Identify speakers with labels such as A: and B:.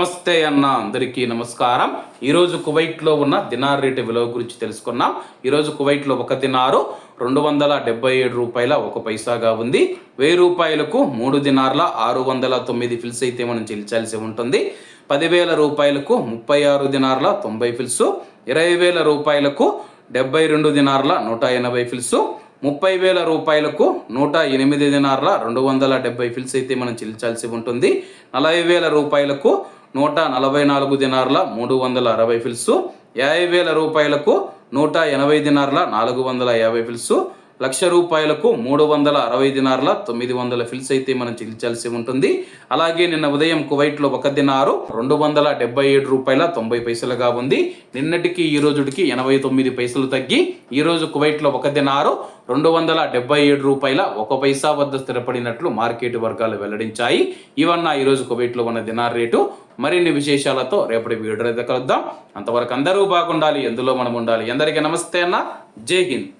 A: నమస్తే అన్న, అందరికీ నమస్కారం. ఈరోజు కువైట్లో ఉన్న దినార్ రేటు విలువ గురించి తెలుసుకున్నాం. ఈరోజు కువైట్లో ఒక దినారు 277 రూపాయల 1 పైసాగా ఉంది. 1000 రూపాయలకు 3 దినార్ల 609 ఫిల్స్ అయితే మనం చెల్లించాల్సి ఉంటుంది. 10,000 రూపాయలకు 36 దినార్ల 90 ఫిల్స్, 20,000 రూపాయలకు 72 దినార్ల 180 ఫిల్స్, 30,000 రూపాయలకు 108 దినార్ల 270 ఫిల్స్ అయితే మనం చెల్లించాల్సి ఉంటుంది. 40,000 రూపాయలకు 144 దినార్ల 360 ఫిల్స్, 50,000 రూపాయలకు 180 దినార్ల 450 ఫిల్స్, 1,00,000 రూపాయలకు 360 దినార్ల 900 ఫిల్స్ అయితే మనం చెల్లించాల్సి ఉంటుంది. అలాగే నిన్న ఉదయం కువైట్లో ఒక దినారు 277 రూపాయల 90 పైసలుగా ఉంది. నిన్నటికి ఈ రోజుకి 89 పైసలు తగ్గి ఈరోజు కువైట్లో ఒక దినారు 277 రూపాయల 1 పైసా వద్ద స్థిరపడినట్లు మార్కెట్ వర్గాలు వెల్లడించాయి. ఇవన్న ఈరోజు కువైట్లో ఉన్న దినార్ రేటు. మరిన్ని విశేషాలతో రేపటి వీడియో అయితే కలుద్దాం. అంతవరకు అందరూ బాగుండాలి, ఎందులో మనం ఉండాలి. అందరికీ నమస్తే అన్న, జై హింద్.